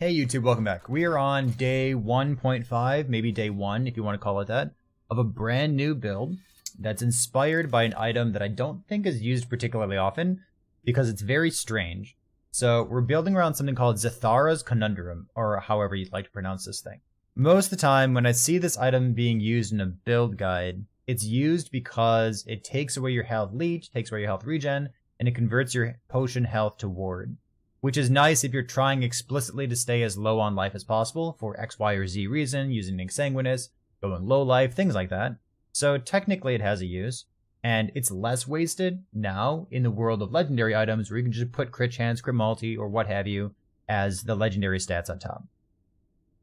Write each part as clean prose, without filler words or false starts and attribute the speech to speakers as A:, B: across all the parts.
A: Hey YouTube, welcome back. We are on day 1.5, maybe day 1 if you want to call it that, of a brand new build that's inspired by an item that I don't think is used particularly often because it's very strange. So we're building around something called Xithara's Conundrum, or however you'd like to pronounce this thing. Most of the time when I see this item being used in a build guide, it's used because it takes away your health leech, takes away your health regen, and it converts your potion health to ward. Which is nice if you're trying explicitly to stay as low on life as possible for X, Y, or Z reason, using Exsanguinous, going low life, things like that. So technically it has a use, and it's less wasted now in the world of legendary items where you can just put crit chance, crit multi, or what have you as the legendary stats on top.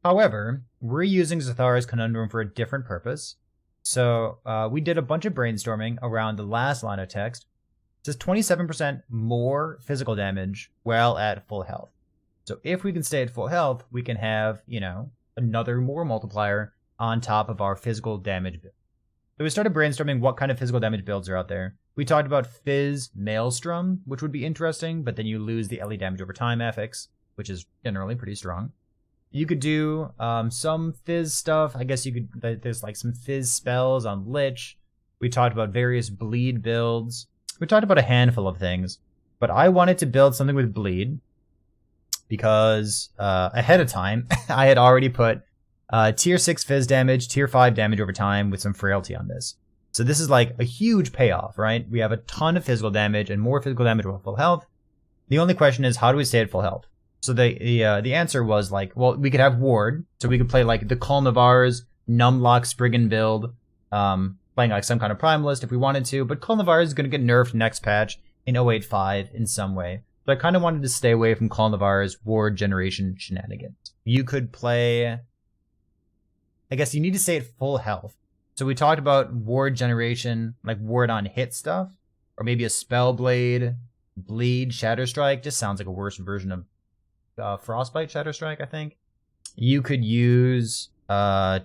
A: However, we're using Xithara's Conundrum for a different purpose. So we did a bunch of brainstorming around the last line of text. It says 27% more physical damage while at full health. So if we can stay at full health, we can have, another more multiplier on top of our physical damage build. So we started brainstorming what kind of physical damage builds are out there. We talked about Fizz Maelstrom, which would be interesting, but then you lose the LE damage over time affix, which is generally pretty strong. You could do some Fizz stuff. I guess you could, there's like some Fizz spells on Lich. We talked about various bleed builds. We talked about a handful of things, but I wanted to build something with bleed because ahead of time, I had already put tier 6 fizz damage, tier 5 damage over time with some frailty on this. So this is like a huge payoff, right? We have a ton of physical damage and more physical damage with full health. The only question is, how do we stay at full health? So the answer was like, well, we could have ward, so we could play like the Culnavars, Numlock, Spriggan build, playing like some kind of Primalist if we wanted to, but Culnavar is going to get nerfed next patch in 0.85 in some way. So I kind of wanted to stay away from Culnavar's ward generation shenanigans. You could play... I guess you need to stay at full health. So we talked about ward generation, like ward on hit stuff, or maybe a Spellblade, Bleed, Shatterstrike. Just sounds like a worse version of Frostbite Shatterstrike, I think. You could use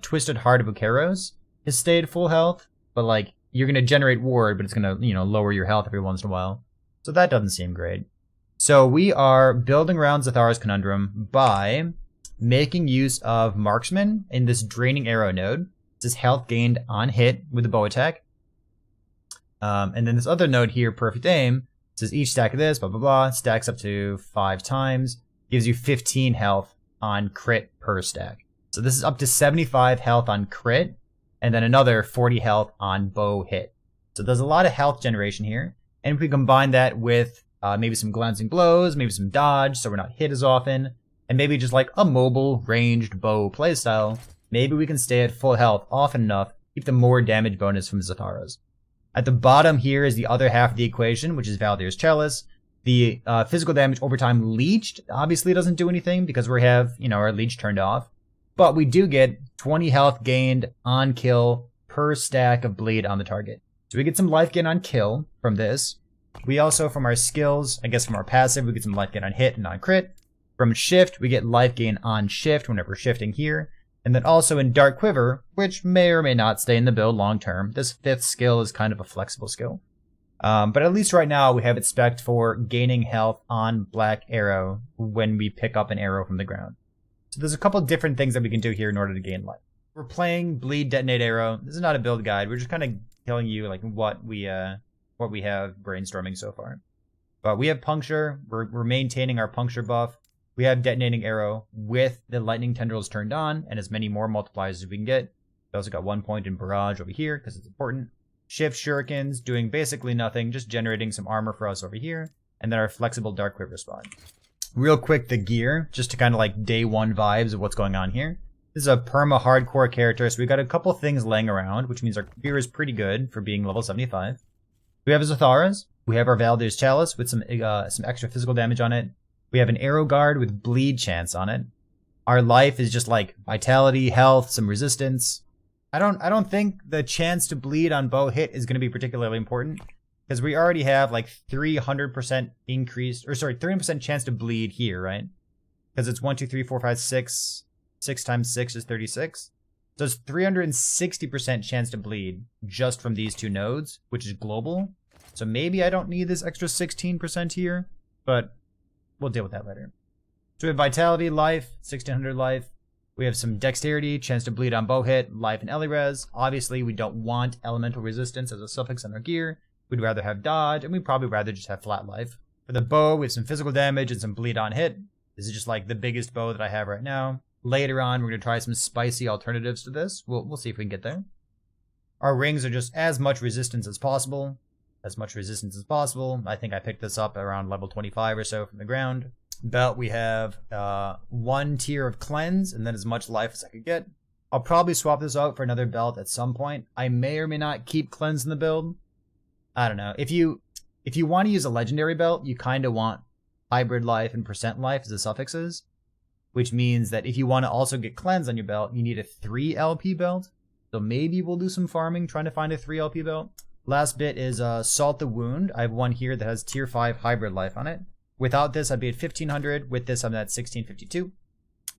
A: Twisted Heart of Ukeros to stay at full health. But like, you're going to generate ward, but it's going to, lower your health every once in a while. So that doesn't seem great. So we are building around Xithara's Conundrum by making use of Marksman in this Draining Arrow node. This is health gained on hit with the bow attack. And then this other node here, Perfect Aim, says each stack of this, blah, blah, blah, stacks up to 5 times, gives you 15 health on crit per stack. So this is up to 75 health on crit, and then another 40 health on bow hit. So there's a lot of health generation here. And if we combine that with maybe some glancing blows, maybe some dodge, so we're not hit as often, and maybe just like a mobile, ranged bow playstyle, maybe we can stay at full health often enough, keep the more damage bonus from Xithara's. At the bottom here is the other half of the equation, which is Valdir's Chalice. The physical damage over time leeched obviously doesn't do anything because we have, our leech turned off. But we do get 20 health gained on kill per stack of bleed on the target. So we get some life gain on kill from this. We also, from our skills, I guess from our passive, we get some life gain on hit and on crit. From shift, we get life gain on shift whenever we're shifting here. And then also in Dark Quiver, which may or may not stay in the build long term. This 5th skill is kind of a flexible skill. But at least right now, we have it spec'd for gaining health on Black Arrow when we pick up an arrow from the ground. So there's a couple different things that we can do here in order to gain life. We're playing Bleed, Detonate Arrow. This is not a build guide. We're just kind of telling you like what we have brainstorming so far. But we have Puncture. We're maintaining our Puncture buff. We have Detonating Arrow with the Lightning Tendrils turned on and as many more multipliers as we can get. We also got 1 point in Barrage over here because it's important. Shift Shurikens doing basically nothing, just generating some armor for us over here. And then our flexible Dark Quiver spawn. Real quick, the gear, just to kind of like day 1 vibes of what's going on here. This is a perma hardcore character, so we got a couple things laying around, which means our gear is pretty good for being level 75. We have Xithara's. We have our Valdir's Chalice with some extra physical damage on it. We have an Arrow Guard with bleed chance on it. Our life is just like vitality, health, some resistance. I don't think the chance to bleed on bow hit is going to be particularly important. Because we already have like 300% increased, or sorry, 300% chance to bleed here, right? Because it's 1, 2, 3, 4, 5, 6. 6 times 6 is 36. So it's 360% chance to bleed just from these 2 nodes, which is global. So maybe I don't need this extra 16% here, but we'll deal with that later. So we have Vitality, Life, 1600 Life. We have some Dexterity, chance to bleed on bow hit, Life, and Elirez. Obviously, we don't want Elemental Resistance as a suffix on our gear. We'd rather have Dodge, and we'd probably rather just have Flat Life. For the bow, we have some physical damage and some bleed on hit. This is just like the biggest bow that I have right now. Later on, we're going to try some spicy alternatives to this. We'll see if we can get there. Our rings are just as much resistance as possible. As much resistance as possible. I think I picked this up around level 25 or so from the ground. Belt, we have 1 tier of cleanse, and then as much life as I could get. I'll probably swap this out for another belt at some point. I may or may not keep cleanse in the build. I don't know. If you want to use a legendary belt, you kind of want hybrid life and percent life as the suffixes, which means that if you want to also get cleanse on your belt, you need a 3 LP belt. So maybe we'll do some farming trying to find a 3 LP belt. Last bit is Salt the Wound. I have one here that has tier 5 hybrid life on it. Without this, I'd be at 1500. With this, I'm at 1652.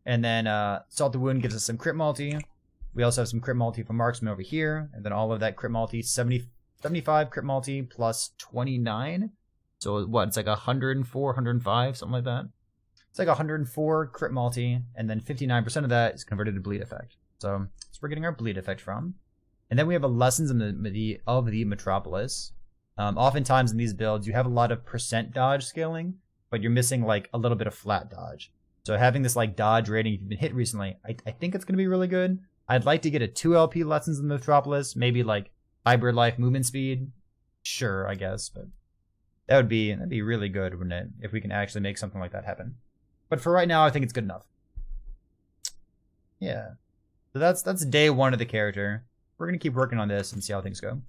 A: And then Salt the Wound gives us some crit multi. We also have some crit multi from Marksman over here. And then all of that crit multi, 75 crit multi plus 29. So what, it's like 104, 105, something like that. It's like 104 crit multi, and then 59% of that is converted to bleed effect. So that's where we're getting our bleed effect from. And then we have a Lessons of the Metropolis. Oftentimes in these builds, you have a lot of percent dodge scaling, but you're missing like a little bit of flat dodge. So having this like dodge rating, if you've been hit recently, I think it's going to be really good. I'd like to get a 2 LP Lessons in the Metropolis, maybe like hybrid life movement speed. Sure, I guess, but that'd be really good, wouldn't it? If we can actually make something like that happen. But for right now, I think it's good enough. Yeah. So that's day 1 of the character. We're going to keep working on this and see how things go.